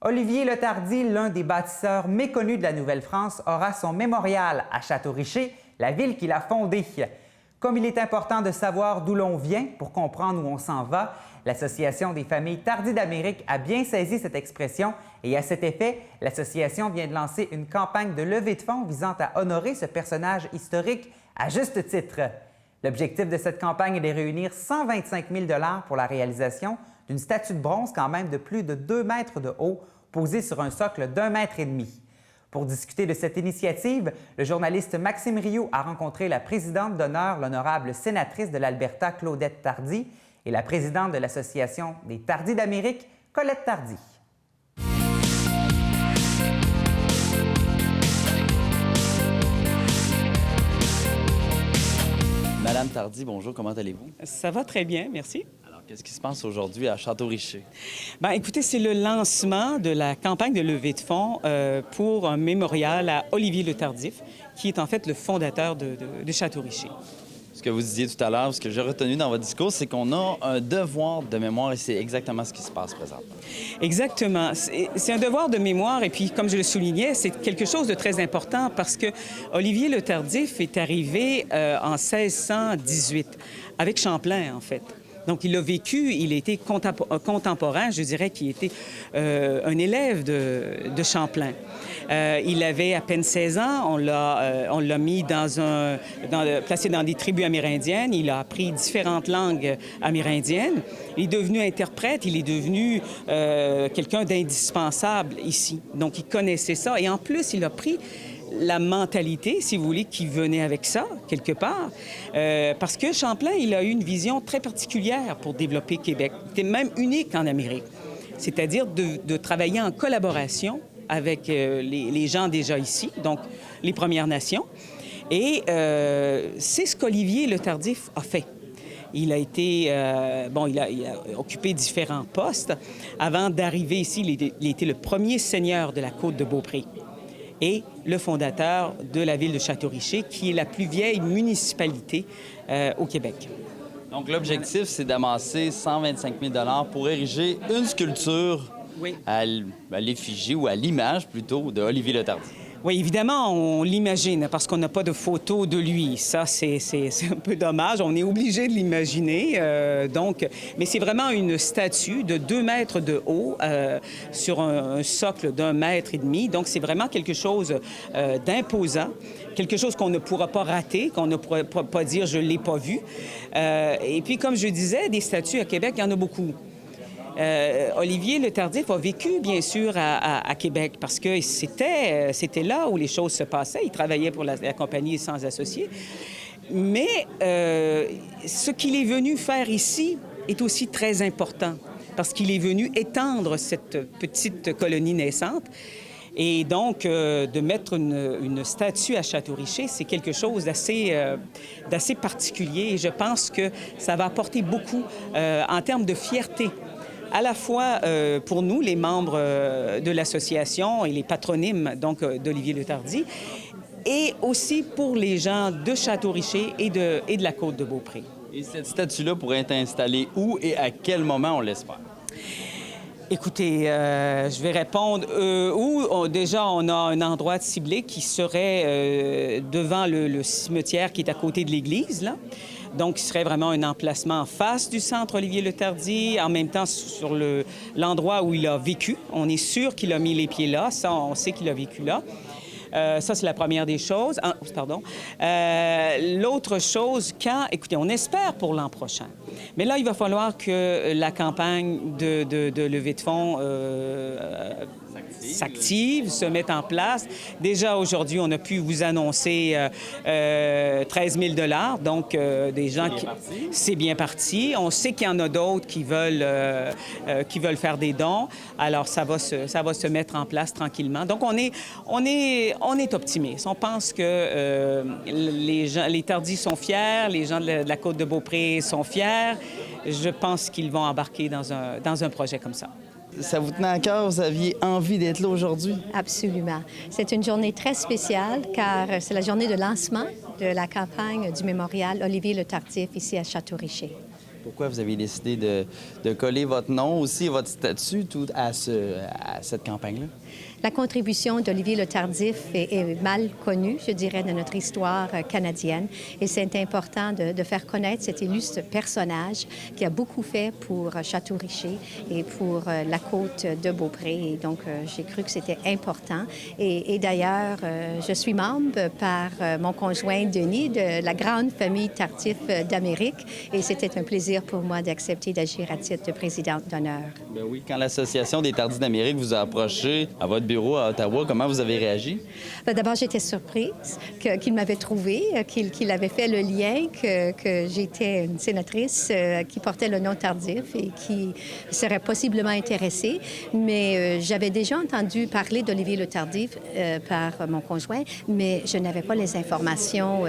Olivier Letardy, l'un des bâtisseurs méconnus de la Nouvelle-France, aura son mémorial à Château-Richer, la ville qu'il a fondée. Comme il est important de savoir d'où l'on vient pour comprendre où on s'en va, l'Association des familles Tardy d'Amérique a bien saisi cette expression et à cet effet, l'association vient de lancer une campagne de levée de fonds visant à honorer ce personnage historique à juste titre. L'objectif de cette campagne est de réunir 125 000 $ pour la réalisation d'une statue de bronze quand même de plus de 2 mètres de haut, posée sur un socle d'1,5 mètre. Pour discuter de cette initiative, le journaliste Maxime Rio a rencontré la présidente d'honneur, l'honorable sénatrice de l'Alberta, Claudette Tardy, et la présidente de l'Association des Tardy d'Amérique, Colette Tardy. Madame Tardy, bonjour, comment allez-vous? Ça va très bien, merci. Alors, qu'est-ce qui se passe aujourd'hui à Château-Richer? Bien, écoutez, c'est le lancement de la campagne de levée de fonds pour un mémorial à Olivier Letardy, qui est en fait le fondateur de Château-Richer. Ce que vous disiez tout à l'heure, ce que j'ai retenu dans votre discours, c'est qu'on a un devoir de mémoire et c'est exactement ce qui se passe présentement. Exactement. C'est un devoir de mémoire et puis, comme je le soulignais, c'est quelque chose de très important parce que Olivier Letardy est arrivé en 1618 avec Champlain, en fait. Donc, il a vécu, il était contemporain, je dirais qu'il était un élève de Champlain. Il avait à peine 16 ans, on l'a mis placé dans des tribus amérindiennes, il a appris différentes langues amérindiennes, il est devenu interprète, il est devenu quelqu'un d'indispensable ici. Donc, il connaissait ça et en plus, il a pris la mentalité, si vous voulez, qui venait avec ça, quelque part. Parce que Champlain, il a eu une vision très particulière pour développer Québec. C'était même unique en Amérique. C'est-à-dire de travailler en collaboration avec les gens déjà ici, donc les Premières Nations. Et c'est ce qu'Olivier Letardy a fait. Il a été, il a occupé différents postes. Avant d'arriver ici, il était le premier seigneur de la côte de Beaupré et le fondateur de la ville de Château-Richer, qui est la plus vieille municipalité au Québec. Donc, l'objectif, c'est d'amasser 125 000 $ pour ériger une sculpture à l'effigie ou à l'image, plutôt, de Olivier Letardy. Oui, évidemment, on l'imagine parce qu'on n'a pas de photo de lui. Ça, c'est un peu dommage. On est obligé de l'imaginer. Mais c'est vraiment une statue de 2 mètres de haut sur un socle d'1,5 mètre. Donc, c'est vraiment quelque chose d'imposant, quelque chose qu'on ne pourra pas rater, qu'on ne pourra pas dire « je ne l'ai pas vu ». Et puis, comme je disais, des statues à Québec, il y en a beaucoup. Olivier Letardy a vécu, bien sûr, à Québec parce que c'était là où les choses se passaient. Il travaillait pour la compagnie Sans Associés. Mais ce qu'il est venu faire ici est aussi très important parce qu'il est venu étendre cette petite colonie naissante. Et donc, de mettre une statue à Château-Richer, c'est quelque chose d'assez particulier. Et je pense que ça va apporter beaucoup en termes de fierté, à la fois pour nous, les membres de l'association et les patronymes donc d'Olivier Letardy, et aussi pour les gens de Château-Richer et de la côte de Beaupré. Et cette statue-là pourrait être installée où et à quel moment on l'espère? Écoutez, je vais répondre. Déjà, on a un endroit ciblé qui serait devant le cimetière qui est à côté de l'église, là. Donc, ce serait vraiment un emplacement en face du centre Olivier Letardy, en même temps sur l'endroit où il a vécu. On est sûr qu'il a mis les pieds là. Ça, on sait qu'il a vécu là. Ça, c'est la première des choses. L'autre chose, écoutez, on espère pour l'an prochain. Mais là, il va falloir que la campagne de levée de fonds s'active, se mette en place. Déjà, aujourd'hui, on a pu vous annoncer 13 000 $. Donc, des gens qui... C'est bien parti. On sait qu'il y en a d'autres qui veulent faire des dons. Alors, ça va se mettre en place tranquillement. Donc, on est optimiste. On pense que les Tardys sont fiers, les gens de la côte de Beaupré sont fiers. Je pense qu'ils vont embarquer dans un projet comme ça. Ça vous tenait à cœur? Vous aviez envie d'être là aujourd'hui? Absolument. C'est une journée très spéciale car c'est la journée de lancement de la campagne du mémorial Olivier Letardy ici à Château-Richer. Pourquoi vous avez décidé de coller votre nom aussi et votre statut à cette campagne-là? La contribution d'Olivier Le Tardif est mal connue, je dirais, de notre histoire canadienne. Et c'est important de faire connaître cet illustre personnage qui a beaucoup fait pour Château-Richer et pour la côte de Beaupré. Et donc, j'ai cru que c'était important. Et d'ailleurs, je suis membre par mon conjoint Denis de la grande famille Tardif d'Amérique. Et c'était un plaisir pour moi d'accepter d'agir à titre de présidente d'honneur. Bien oui, quand l'Association des Tardifs d'Amérique vous a approché à votre bureau à Ottawa, comment vous avez réagi? D'abord, j'étais surprise qu'il m'avait trouvé, qu'il avait fait le lien, que j'étais une sénatrice qui portait le nom Tardif et qui serait possiblement intéressée. Mais j'avais déjà entendu parler d'Olivier Le Tardif par mon conjoint, mais je n'avais pas les informations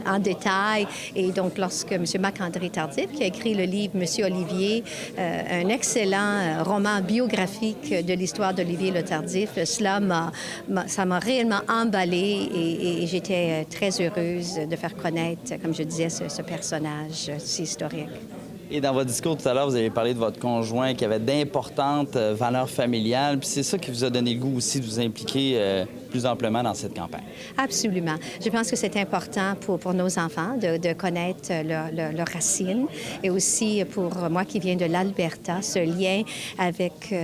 en détail. Et donc, lorsque M. Marc-André Tardif, qui a écrit le livre Monsieur Olivier, un excellent roman biographique de l'histoire d'Olivier Le Tardif, ça m'a réellement emballée et j'étais très heureuse de faire connaître, comme je disais, ce personnage si historique. Et dans votre discours tout à l'heure, vous avez parlé de votre conjoint qui avait d'importantes valeurs familiales. Puis c'est ça qui vous a donné le goût aussi de vous impliquer plus amplement dans cette campagne. Absolument. Je pense que c'est important pour nos enfants de connaître leurs racines et aussi pour moi qui viens de l'Alberta, ce lien avec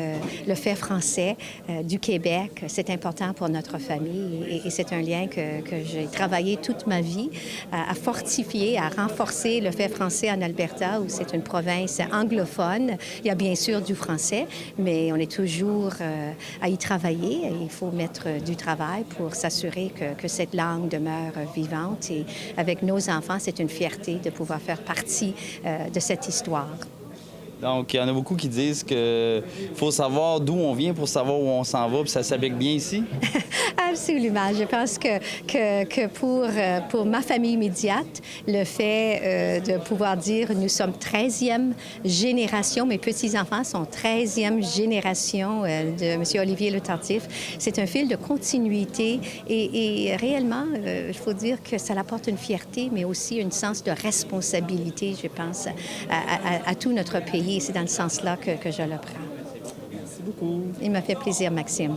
le fait français du Québec, c'est important pour notre famille et c'est un lien que j'ai travaillé toute ma vie à fortifier, à renforcer le fait français en Alberta où c'est une province anglophone. Il y a bien sûr du français, mais on est toujours à y travailler. Il faut mettre du travail pour s'assurer que cette langue demeure vivante. Et avec nos enfants, c'est une fierté de pouvoir faire partie de cette histoire. Donc, il y en a beaucoup qui disent qu'il faut savoir d'où on vient pour savoir où on s'en va, puis ça s'applique bien ici? Absolument. Je pense que pour ma famille immédiate, le fait de pouvoir dire nous sommes 13e génération, mes petits-enfants sont 13e génération de M. Olivier Le Tardif, c'est un fil de continuité et réellement, il faut dire que ça apporte une fierté, mais aussi un sens de responsabilité, je pense, à tout notre pays. Et c'est dans ce sens-là que je le prends. Merci beaucoup. Il m'a fait plaisir, Maxime.